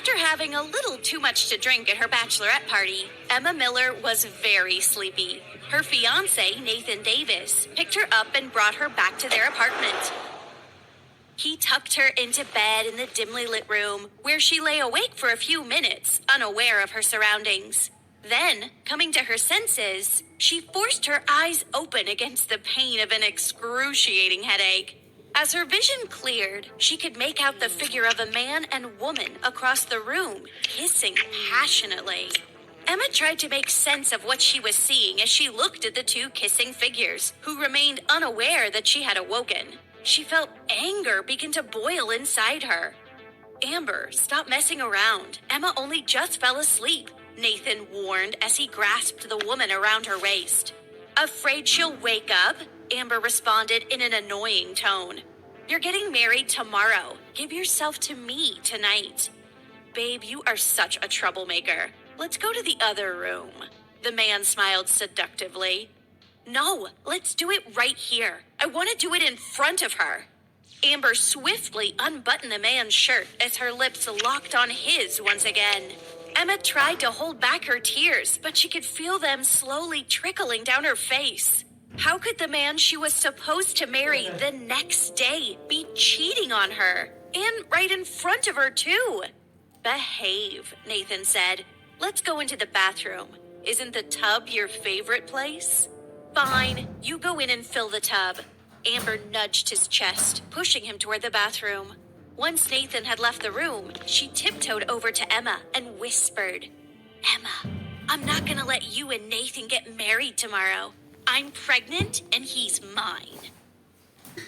After having a little too much to drink at her bachelorette party, Emma Miller was very sleepy. Her fiancé, Nathan Davis, picked her up and brought her back to their apartment. He tucked her into bed in the dimly lit room, where she lay awake for a few minutes, unaware of her surroundings. Then, coming to her senses, she forced her eyes open against the pain of an excruciating headache. As her vision cleared, she could make out the figure of a man and woman across the room, kissing passionately. Emma tried to make sense of what she was seeing as she looked at the two kissing figures, who remained unaware that she had awoken. She felt anger begin to boil inside her. "Amber, stop messing around. Emma only just fell asleep," Nathan warned as he grasped the woman around her waist. "Afraid she'll wake up?" Amber responded in an annoying tone. "You're getting married tomorrow. Give yourself to me tonight." "Babe, you are such a troublemaker. Let's go to the other room." The man smiled seductively. "No, let's do it right here. I want to do it in front of her." Amber swiftly unbuttoned the man's shirt as her lips locked on his once again. Emma tried to hold back her tears, but she could feel them slowly trickling down her face. How could the man she was supposed to marry the next day be cheating on her? And right in front of her, too. "Behave," Nathan said. "Let's go into the bathroom. Isn't the tub your favorite place?" "Fine, you go in and fill the tub." Amber nudged his chest, pushing him toward the bathroom. Once Nathan had left the room, she tiptoed over to Emma and whispered, "Emma, I'm not gonna let you and Nathan get married tomorrow. I'm pregnant and he's mine."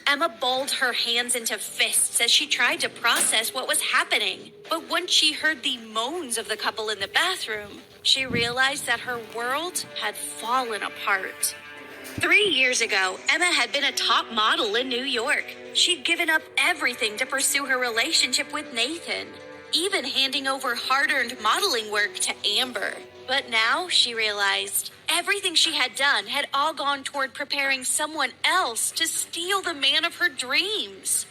Emma balled her hands into fists as she tried to process what was happening. But once she heard the moans of the couple in the bathroom, she realized that her world had fallen apart. 3 years ago, Emma had been a top model in New York. She'd given up everything to pursue her relationship with Nathan, even handing over hard-earned modeling work to Amber. But now she realized everything she had done had all gone toward preparing someone else to steal the man of her dreams.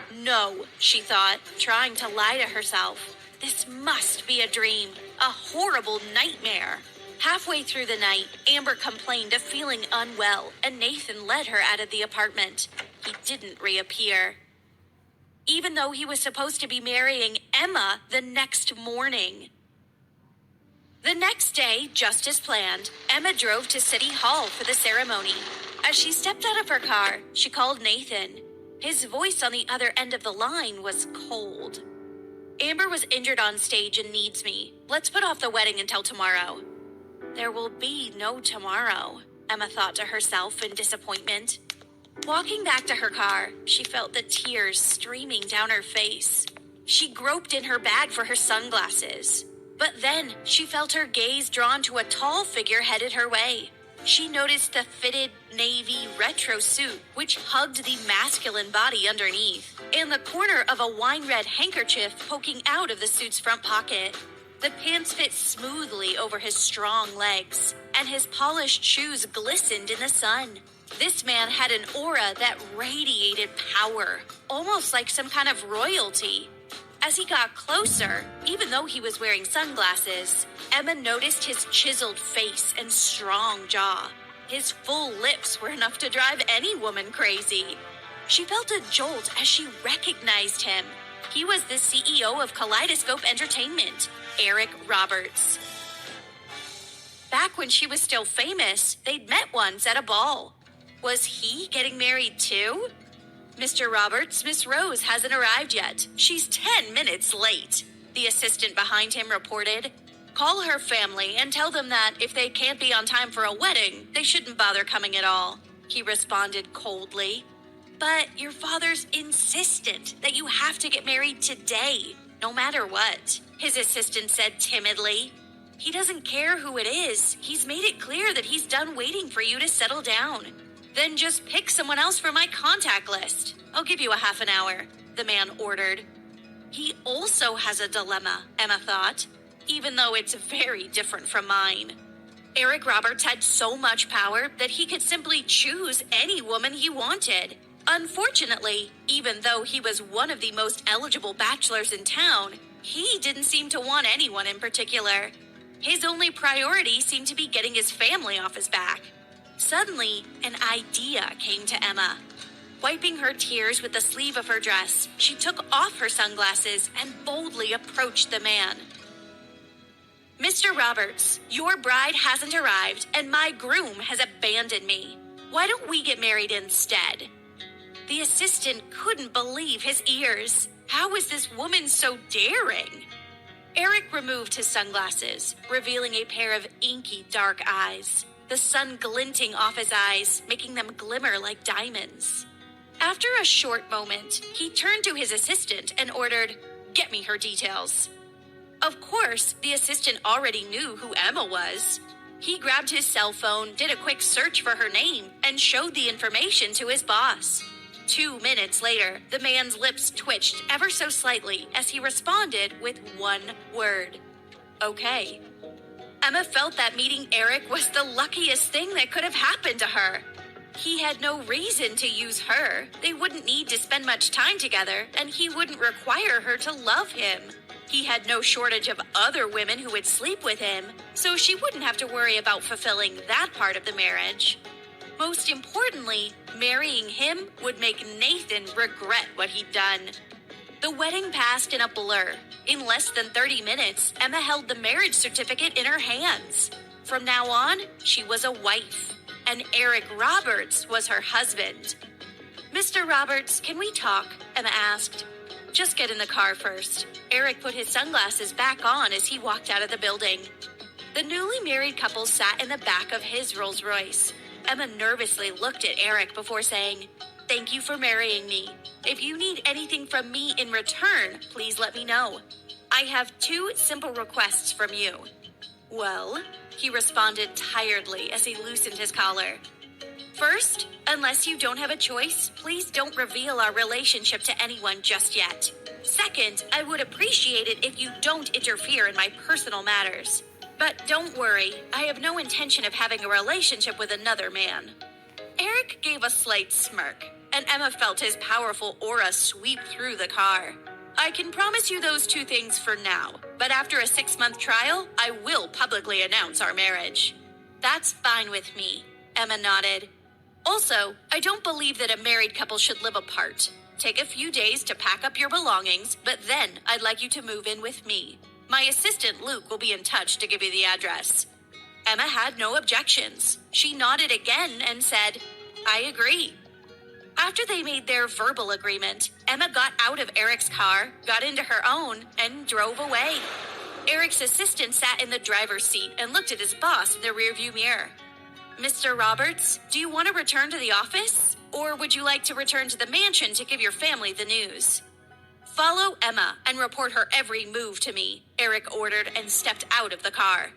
"No," she thought, trying to lie to herself. "This must be a dream, a horrible nightmare." Halfway through the night, Amber complained of feeling unwell, and Nathan led her out of the apartment. He didn't reappear, even though he was supposed to be marrying Emma the next morning. The next day, just as planned, Emma drove to City Hall for the ceremony. As she stepped out of her car, she called Nathan. His voice on the other end of the line was cold. "Amber was injured on stage and needs me. Let's put off the wedding until tomorrow." There will be no tomorrow, Emma thought to herself in disappointment. Walking back to her car, she felt the tears streaming down her face. She groped in her bag for her sunglasses. But then she felt her gaze drawn to a tall figure headed her way. She noticed the fitted navy retro suit, which hugged the masculine body underneath, and the corner of a wine-red handkerchief poking out of the suit's front pocket. The pants fit smoothly over his strong legs, and his polished shoes glistened in the sun. This man had an aura that radiated power, almost like some kind of royalty. As he got closer, even though he was wearing sunglasses, Emma noticed his chiseled face and strong jaw. His full lips were enough to drive any woman crazy. She felt a jolt as she recognized him. He was the CEO of Kaleidoscope Entertainment, Eric Roberts. Back when she was still famous, they'd met once at a ball. Was he getting married too? "Mr. Roberts, Miss Rose hasn't arrived yet. She's 10 minutes late," the assistant behind him reported. "Call her family and tell them that if they can't be on time for a wedding, they shouldn't bother coming at all," he responded coldly. "But your father's insistent that you have to get married today, no matter what," his assistant said timidly. "He doesn't care who it is. He's made it clear that he's done waiting for you to settle down. Then just pick someone else from my contact list. I'll give you a half an hour," the man ordered. He also has a dilemma, Emma thought, even though it's very different from mine. Eric Roberts had so much power that he could simply choose any woman he wanted. Unfortunately, even though he was one of the most eligible bachelors in town, He didn't seem to want anyone in particular. His only priority seemed to be getting his family off his back. Suddenly, an idea came to Emma. Wiping her tears with the sleeve of her dress, she took off her sunglasses and boldly approached the man. "Mr. Roberts, your bride hasn't arrived and my groom has abandoned me. Why don't we get married instead?" The assistant couldn't believe his ears. How was this woman so daring? Eric removed his sunglasses, revealing a pair of inky dark eyes, the sun glinting off his eyes, making them glimmer like diamonds. After a short moment, he turned to his assistant and ordered, "Get me her details." Of course, the assistant already knew who Emma was. He grabbed his cell phone, did a quick search for her name, and showed the information to his boss. 2 minutes later, the man's lips twitched ever so slightly as he responded with one word: "Okay." Emma felt that meeting Eric was the luckiest thing that could have happened to her. He had no reason to use her. They wouldn't need to spend much time together, and he wouldn't require her to love him. He had no shortage of other women who would sleep with him, so she wouldn't have to worry about fulfilling that part of the marriage. Most importantly, marrying him would make Nathan regret what he'd done. The wedding passed in a blur. In less than 30 minutes, Emma held the marriage certificate in her hands. From now on, she was a wife, and Eric Roberts was her husband. "Mr. Roberts, can we talk?" Emma asked. "Just get in the car first." Eric put his sunglasses back on as he walked out of the building. The newly married couple sat in the back of his Rolls Royce. Emma nervously looked at Eric before saying, "Thank you for marrying me. If you need anything from me in return, please let me know. I have 2 simple requests from you." "Well," he responded tiredly as he loosened his collar. "First, unless you don't have a choice, please don't reveal our relationship to anyone just yet. Second, I would appreciate it if you don't interfere in my personal matters. But don't worry, I have no intention of having a relationship with another man." Eric gave a slight smirk, and Emma felt his powerful aura sweep through the car. "I can promise you those 2 things for now, but after a 6-month trial, I will publicly announce our marriage." "That's fine with me," Emma nodded. "Also, I don't believe that a married couple should live apart. Take a few days to pack up your belongings, but then I'd like you to move in with me. My assistant Luke will be in touch to give you the address." Emma had no objections. She nodded again and said, "I agree." After they made their verbal agreement, Emma got out of Eric's car, got into her own, and drove away. Eric's assistant sat in the driver's seat and looked at his boss in the rearview mirror. "Mr. Roberts, do you want to return to the office? Or would you like to return to the mansion to give your family the news?" "Follow Emma and report her every move to me," Eric ordered and stepped out of the car.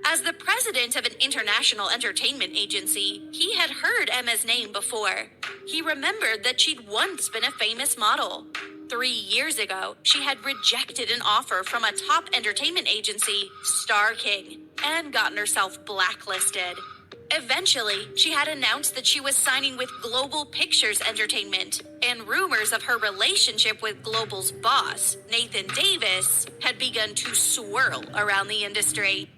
As the president of an international entertainment agency, he had heard Emma's name before. He remembered that she'd once been a famous model. 3 years ago, she had rejected an offer from a top entertainment agency, Star King, and gotten herself blacklisted. Eventually, she had announced that she was signing with Global Pictures Entertainment, and rumors of her relationship with Global's boss, Nathan Davis, had begun to swirl around the industry.